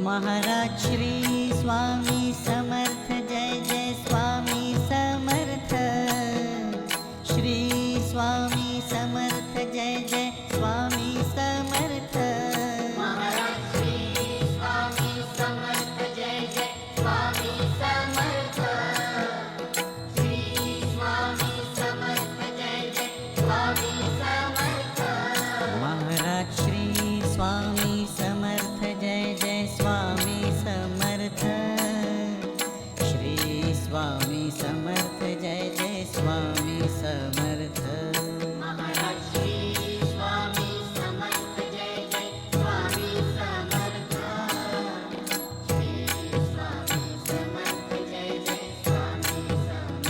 Maharaj Shri Swami Samarth, Jai Jai Swami Samarth. Shri Swami Samarth, Jai Jai Swami Samarth. Maharaj Shri Swami Samarth, Jai Jai Swami Samarth. Shri Swami Samarth, Jai Jai Swami Samarth. Maharaj Shri Swami Samarth, Jai Jai Swami Samarth. Shri Swami Samarth, Jai Jai Swami Samarth. Maharaj Shri Swami Samarth, Jai Jai Swami Samarth. Shri Swami Samarth, Jai Jai Swami Samarth.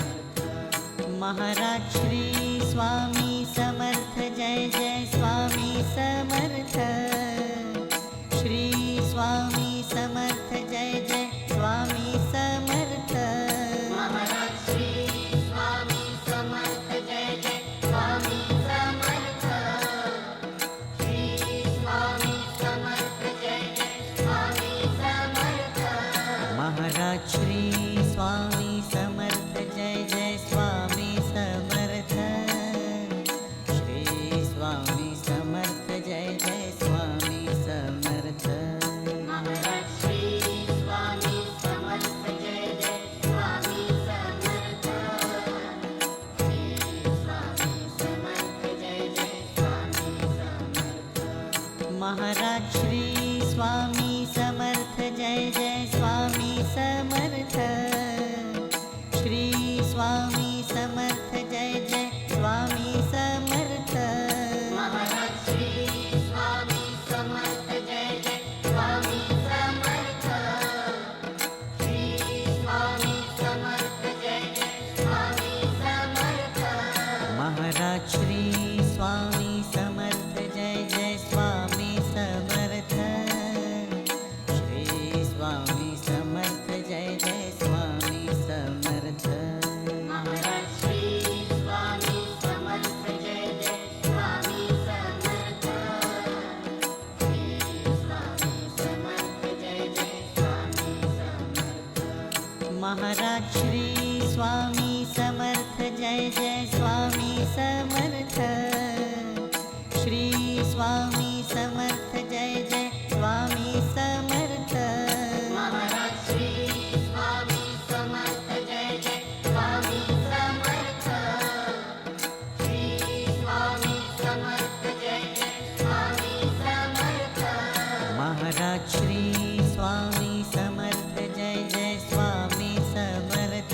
Maharaj Shri Swami Samarth, Jai Jai Swami Samarth. Shri Swami Samarth, Jai Jai Swami Samarth. Maharaj Shri Swami Samarth, Jai Jai Swami Samarth. Shri Swami Samarth, Jai Jai Swami Samarth. Maharaj Shri Swami Samarth, Jai Jai Swami Samarth. Shri Swami Samarth, Jai Jai Swami Samarth. Maharaj Shri Swami Samarth, Jai Jai Swami Samarth. Shri Swami Samarth, Jai Jai Swami Samarth. Maharaj Shri Swami Samarth, Jai Jai Swami Samarth. Shri Swami Samarth, Jai Jai Swami Samarth. Maharaj Shri Swami Samarth, Jai Jai Swami Samarth. Shri Swami Samarth, Jai Jai Swami Samarth. Maharaj Shri Swami Samarth, Jai Jai Swami Samarth. Shri Swami Samarth, Jai Jai Swami Samarth. Maharaj Shri Swami Samarth, Jai Jai Swami Samarth. Shri Swami Samarth, Jai Jai Swami Samarth. Maharaj Shri Swami Samarth, Jai Jai Swami Samarth. Shri Swami Samarth, Jai Jai Swami Samarth. Maharaj Shri Swami Samarth, Jai Jai Swami Samarth. Shri Swami Samarth, Jai Jai Swami Samarth. Maharaj Shri Swami Samarth, Jai Jai Swami Samarth.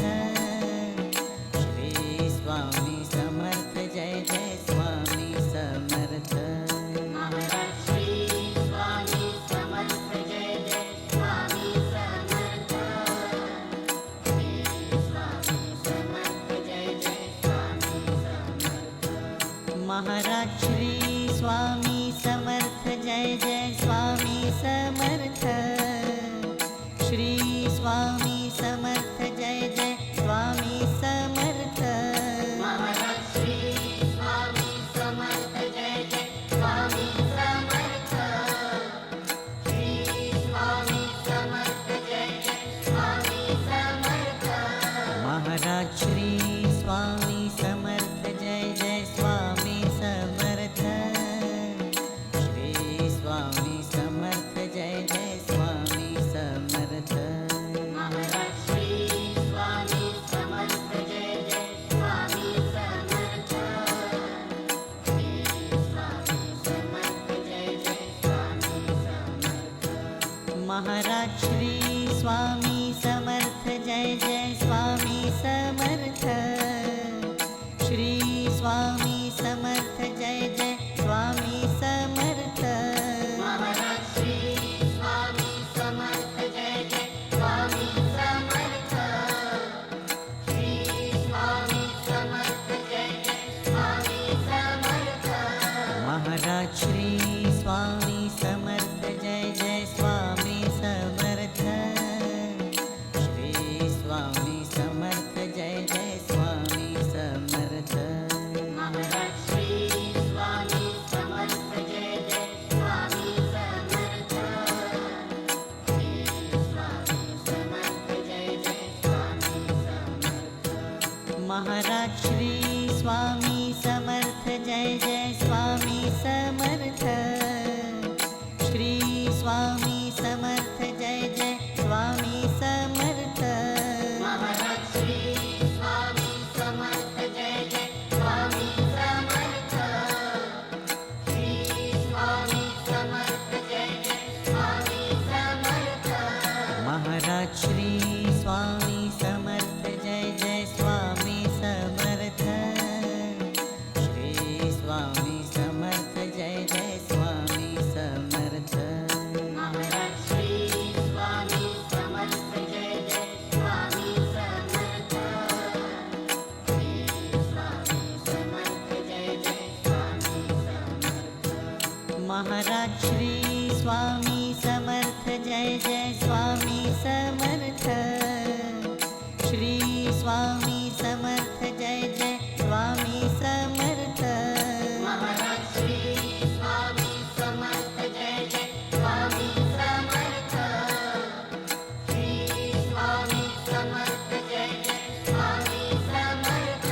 Shri Swami Samarth, Jai Jai Swami Samarth. Maharaj Shri Swami Samarth, Jai Jai Swami Samarth. Shri Swami Samarth, Jai Jai Swami Samarth. Maharaj Shri Swami Samarth, Jai Jai Swami Samarth. Shri Swami Samarth, Jai Jai Swami Samarth. Maharaj Shri Swami Samarth, Jai Jai Swami Samarth. Shri Swami Samarth, Jai Jai Swami Samarth. Maharaj Shri Swami Samarth, Jai Jai Swami Samarth. Shri Swami Samarth, Jai Jai Swami Samarth. Maharaj Shri Swami Samarth, Jai Jai Swami Samarth. Shri Swami Samarth, Jai Jai Swami Samarth. Maharaj Shri Swami Samarth, Jai Jai Swami Samarth. Shri Swami Samarth, Jai Jai Swami Samarth. Maharaj Shri Swami Samarth, Jai Jai Swami Samarth. Shri Swami Samarth, Jai Jai Swami Samarth. Maharaj Shri Swami Samarth, Jai Jai Swami Samarth. Shri Swami Samarth Jai Jai Swami Samarth Shri Swami Samarth Jai Jai Swami Samarth Maharaj Shri Swami Samarth Jai Jai Swami Samarth Shri Swami Samarth Jai Jai Swami Samarth Maharaj Shri Swami Samarth Jai Jai Swami Samarth Shri Swami Samarth Jai Jai Swami Samarth Maharaj Shri Swami Samarth Jai Jai Swami Samarth Shri Swami Samarth Jai Jai Swami Samarth Maharaj Shri Swami Samarth Jai Jai Swami Samarth Shri Swami Samarth Jai Jai Swami Samarth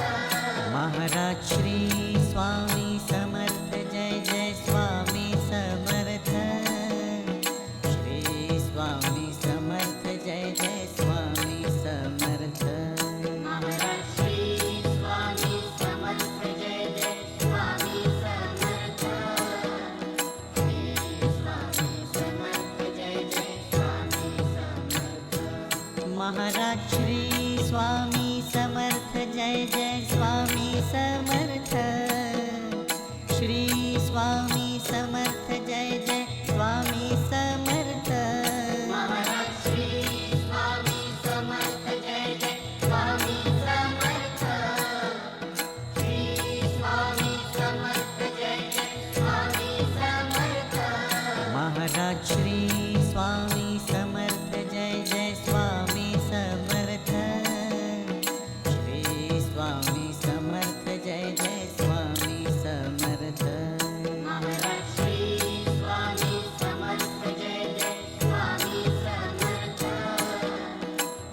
Maharaj Shri Swami Samarth Jai Jai Swami Samarth Shri Swami Samarth Jai Jai Swami Samarth Maharaj Shri Swami Samarth Jai Jai Swami Samarth Shri Swami Samarth Jai Jai Swami Samarth Maharaj Shri Swami Samarth Jai Jai Swami Samarth Shri Swami Samarth Jai Jai Swami Samarth Maharaj Shri Swami Samarth Jai Jai Swami Samarth Shri Swami Samarth Jai Jai Swami Samarth Maharaj Shri Swami Samarth Jai Jai Swami Samarth Shri Swami Samarth Jai Jai Swami Samarth Maharaj Shri Swami Samarth Jai Jai Swami Samarth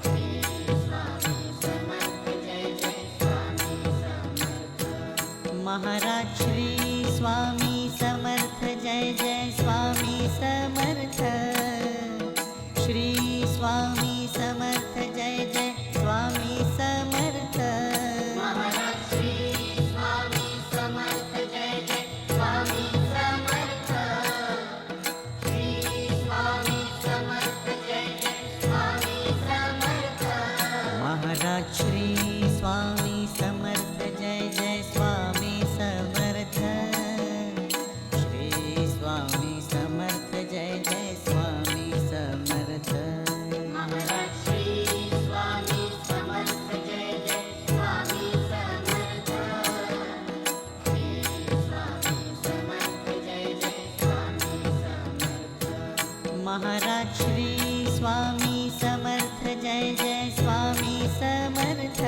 Shri Swami Samarth Jai Jai Swami Samarth Maharaj Shri Swami Samarth Jai Jai Swami Samarth Shri Swami Samarth Jai Jai Swami Samarth Maharaj Shri Swami Samarth Jai Jai Swami Samarth Shri Swami Samarth Jai Jai Swami Samarth Maharaj Shri Swami Samarth Jai Jai Swami Samarth Shri Swami Samarth Jai Jai Swami Samarth Maharaj Shri Swami Samarth Jai Jai Swami Samarth Shri Swami Samarth Jai Jai Swami Samarth Maharaj Shri Swami Samarth Jai Jai Swami Samarth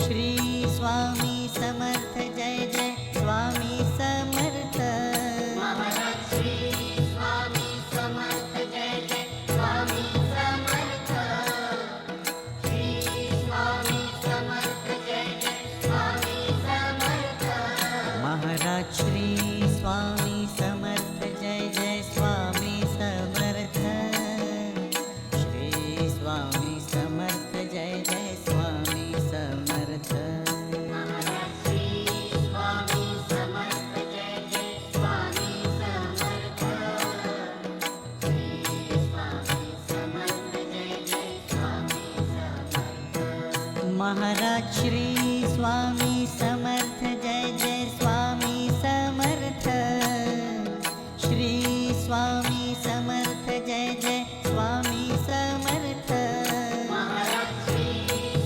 Shri Swami Samarth Jai Jai Swami Samarth Maharaj Shri Swami Samarth Jai Jai Swami Samarth Shri Swami Samarth Jai Jai Swami Samarth Maharaj Shri Swami Samarth Jai Jai Swami Samarth Shri Swami Samarth Jai Jai Swami Samarth Maharaj Shri Swami Samarth Jai Jai Swami Samarth Shri Swami Samarth Jai Jai Swami Samarth Maharaj Shri Swami Samarth Jai Jai Swami Samarth Shri Swami Samarth Jai Jai Swami Samarth Maharaj Shri Swami Samarth Jai Jai Swami Samarth Shri Swami Samarth Jai Jai Swami Samarth Maharaj Shri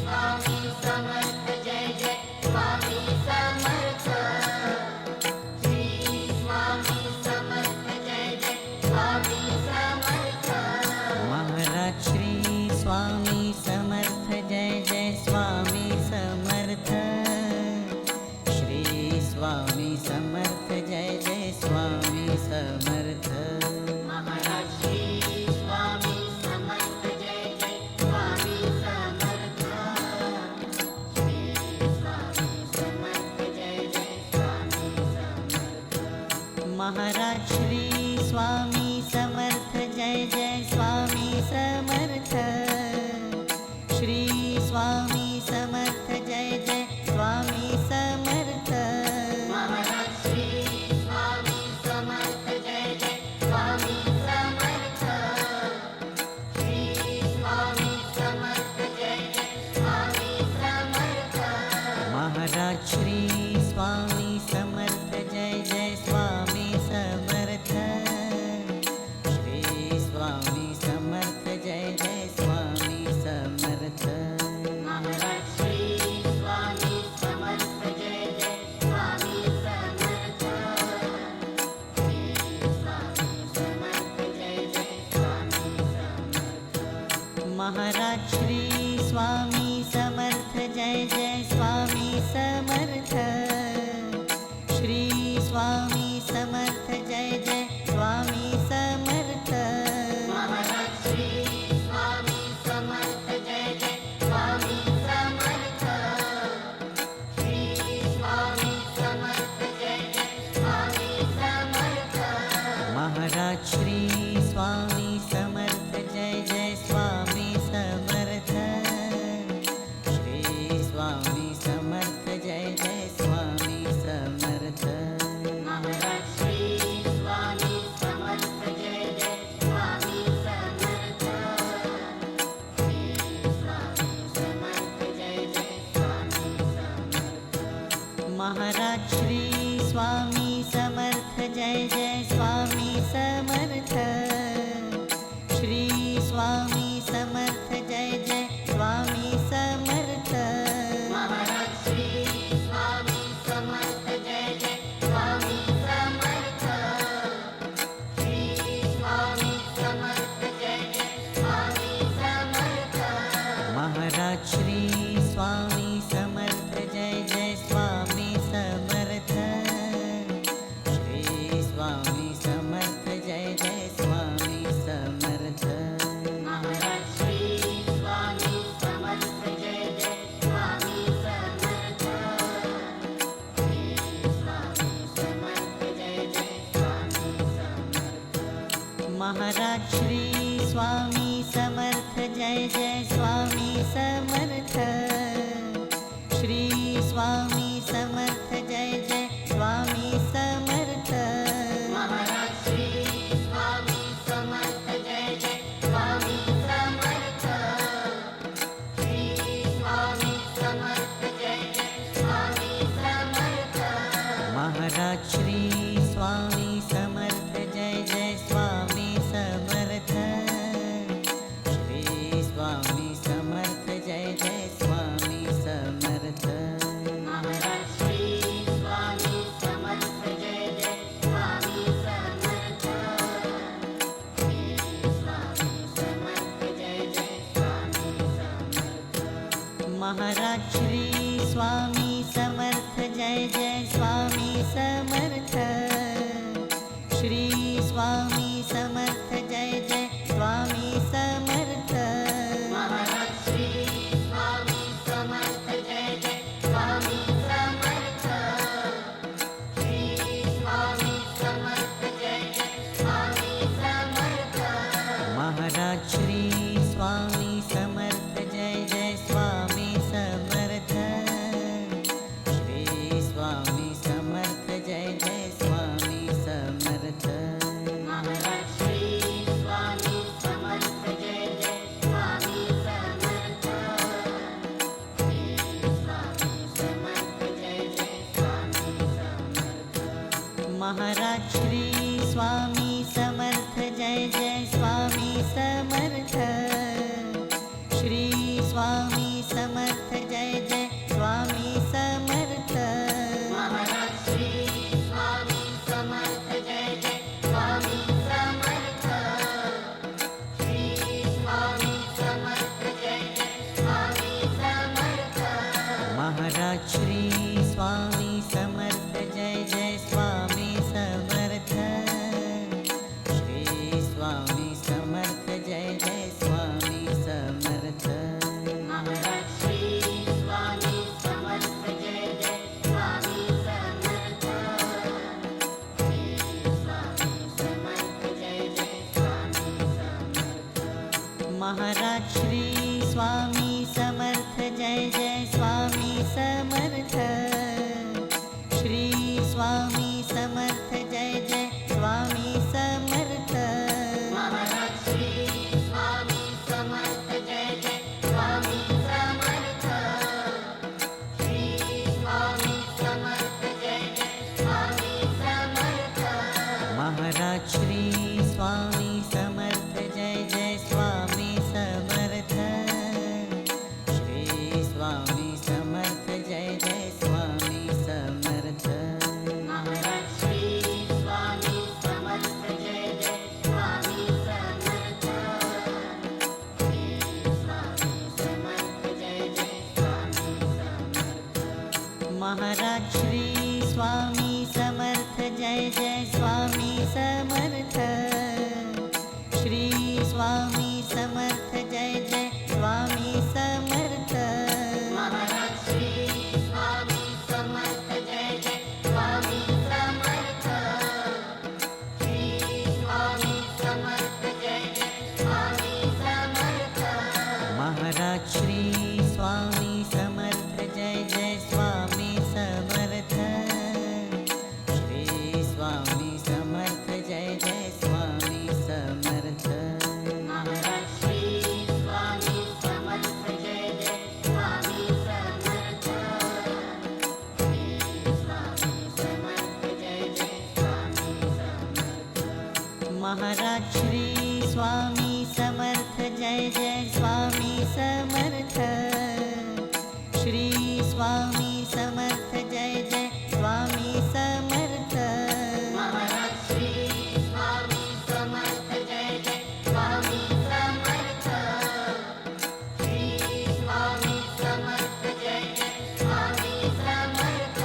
Swami Samarth Jai Jai Swami Samarth Shri Swami Samarth Jai Jai Swami Samarth Maharaj Shri Swami Samarth Jai Jai Swami Samarth Shri Swami Samarth Jai Jai Swami Samarth Maharaj Shri Swami Samarth Jai Jai Swami Samarth Shri Maharaj Shri Swami Samarth Jai Jai Swami Samarth Shri Swami Samarth Jai Jai Swami Samarth Maharaj Shri Swami Samarth Jai Jai Swami Samarth Shri Swami Samarth Jai Jai Swami Samarth Maharaj Shri Swami Samarth Jai Jai Swami Samarth Shri Swami Samarth Jai Jai Swami Samarth Maharaj Shri Swami Samarth Jai Jai Swami Samarth Shri Swami Samarth Jai Jai Swami Samarth Maharaj Shri Swami Samarth Jai Jai Swami Samarth Shri Swami Samarth Jai Jai Swami Samarth Maharaj Shri Swami Samarth Jai Jai Swami Samarth Shri Swami Samarth Jai Jai Swami Samarth Maharaj Shri Swami Samarth Jai Jai Swami Samarth Shri Swami Samarth Jai Jai Swami Samarth Maharaj Shri Swami Samarth Jai Jai Swami Samarth Shri Swami Samarth Jai Jai Swami Samarth Maharaj Shri Swami Samarth Jai Jai Swami Samarth Shri Swami Samarth Jai Jai Swami Samarth Maharaj Shri Swami Samarth Jai Jai Swami Samarth Shri Swami Samarth Jai Jai Swami Samarth Maharaj Shri Swami Samarth Jai Jai Swami Samarth Shri Swami Samarth Jai Jai Swami Samarth Maharaj Shri Swami Samarth Jai Jai Swami Samarth Shri Swami Samarth Jai Jai Swami Samarth Maharaj Shri Swami Samarth Jai Jai Swami Samarth Shri Swami Samarth Jai Jai Swami Samarth Maharaj Shri Swami Samarth Jai Jai Swami Samarth Shri Swami Samarth Jai Jai Swami Samarth Maharaj Shri Swami Samarth Jai Jai Swami Samarth Shri Swami Samarth Jai Jai Swami Samarth Maharaj Shri Swami Samarth Jai Jai Swami Samarth Shri Swami Samarth Jai Jai Swami Samarth Maharaj Shri Swami Samarth Jai Jai Swami Samarth Shri Swami Samarth Jai Jai Swami Samarth Maharaj Shri Swami Samarth Jai Jai Swami Samarth Shri Swami Samarth Jai Jai Swami Samarth Maharaj Shri Swami Samarth Jai Jai Swami Samarth Shri Swami Samarth Jai Jai Swami Samarth Maharaj Shri Swami Samarth Jai Jai Swami Samarth Shri Swami Samarth Jai Jai Swami Samarth Maharaj Shri Swami Samarth Jai Jai Swami Samarth Shri Swami Samarth Jai Jai Swami Samarth Maharaj Shri Swami Samarth Jai Jai Swami Samarth Shri Swami Samarth Jai Jai Swami Samarth Maharaj Shri Swami Samarth Jai Jai Swami Samarth Shri Swami Samarth Jai Jai Swami Swami Samarth Jai Jai Swami Samarth Maharaj Shri Swami Samarth Jai Jai Swami Samarth Shri Swami Samarth Jai Jai Swami Samarth Maharaj Shri Swami Samarth Jai Jai Swami Samarth Shri Swami Samarth Jai Jai Swami Samarth Maharaj Shri Swami Samarth Jai Jai Swami Samarth Shri Swami Samarth Jai Jai Swami Samarth Maharaj Shri Swami Samarth Jai Jai Swami Samarth Shri Swami Samarth Jai Jai Swami Samarth Maharaj Shri Swami Samarth Jai Jai Swami Samarth Shri Swami Samarth Jai Jai Swami Samarth Maharaj Shri Swami Samarth Jai Jai Swami Samarth Shri Swami Samarth Jai Jai Swami Samarth Maharaj Shri Swami Samarth Jai Jai Swami Samarth Shri Swami Samarth Jai Jai Swami Samarth Maharaj Shri Swami Samarth Jai Jai Swami Samarth Shri Swami Samarth Jai Jai Swami Samarth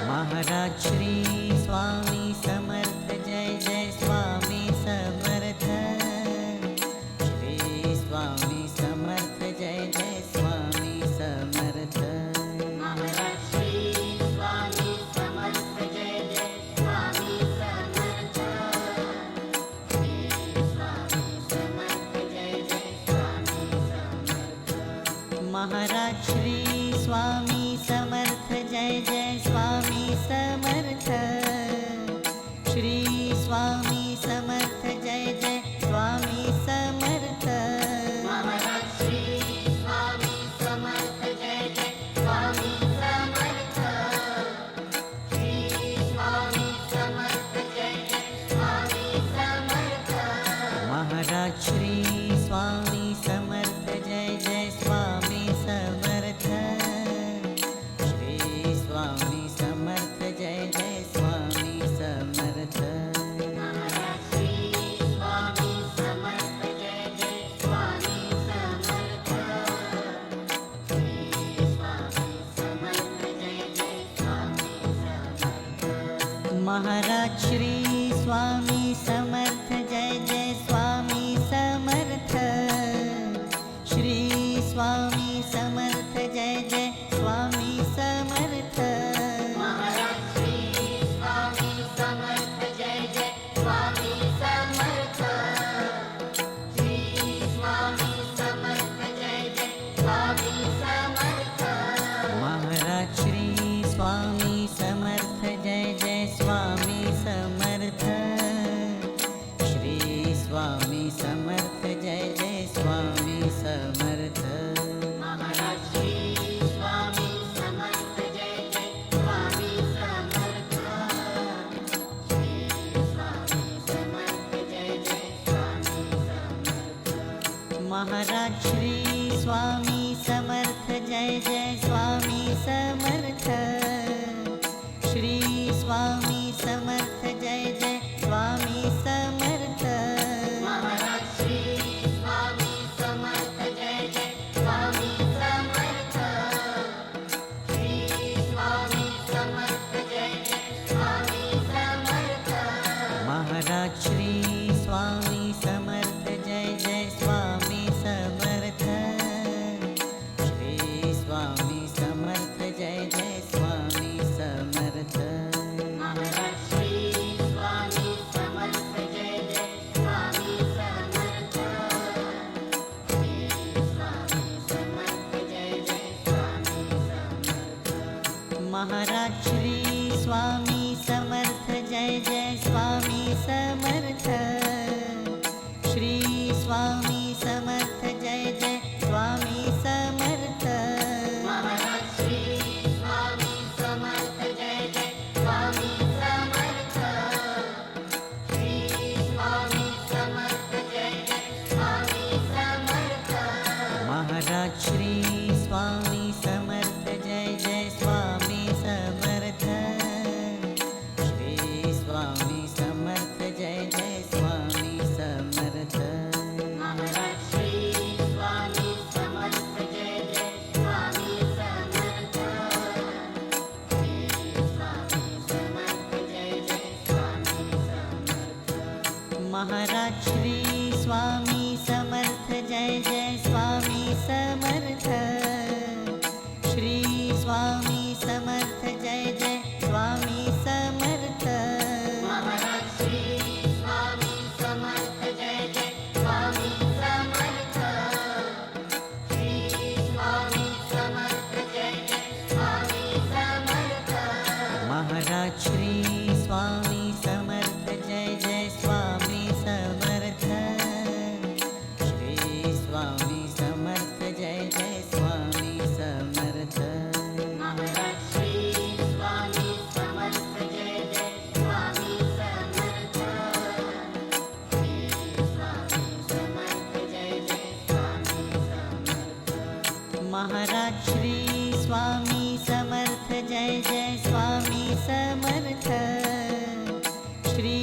Maharaj Shri Swami Samarth Jai Jai Swami Samarth Shri Swami Samarth Jai Jai Swami Samarth Maharaj Shri Swami Samarth Jai Jai Swami Samarth Shri Swami Samarth Jai Jai Swami Samarth Maharaj Shri Swami Samarth Jai Jai Swami Samarth Shri Swami Samarth Jai Jai Swami Samarth Maharaj Shri Swami Samarth Jai Jai Swami Samarth Shri Swami Samarth Jai Jai Swami Samarth Maharaj Shri Swami Samarth Jai Jai Swami Samarth Shri Swami Samarth Jai Jai Swami Samarth Maharaj Shri Swami Samarth Jai Jai Swami Samarth Shri Swami Samarth Jai Jai Swami Samarth Maharaj Shri Swami Samarth Jai Jai Swami Samarth Shri Swami Samarth Jai Jai Swami Samarth Maharaj Shri Swami Samarth Jai Jai Swami Samarth Shri Swami Samarth Jai Jai Swami Samarth Maharaj Shri Swami Samarth Jai Jai Swami Samarth Shri Swami Samarth Jai Jai Swami Samarth Maharaj Shri Swami Samarth Jai Jai Swami Samarth Shri Swami Samarth Jai Jai Swami Samarth Maharaj Shri Swami Samarth Jai Jai Swami Samarth Shri Swami Samarth Jai Jai Swami Samarth Maharaj Shri Swami Samarth Jai Jai Swami Samarth Shri Swami Samarth Jai Jai Swami Samarth Maharaj Shri Swami Samarth Jai Jai Swami Samarth Shri Swami Samarth Jai Jai Swami Samarth Maharaj Shri Swami Samarth Jai Jai Swami Samarth Shri Swami Samarth Jai Jai Maharaj Shri Swami Samarth Jai Jai Swami Samarth Shri Swami Samarth Jai Jai Swami Samarth Maharaj Shri Swami Samarth Jai Jai Swami Samarth Shri Swami Samarth Jai Jai Swami Samarth Maharaj Shri Swami Samarth Jai Jai Swami Samarth Shri Swami Samarth Jai Jai Swami Samarth Maharaj Shri Swami Samarth Jai Jai Swami Samarth Shri Swami Samarth Jai Jai Swami Samarth Maharaj Shri Swami Samarth Jai Jai Swami Samarth Shri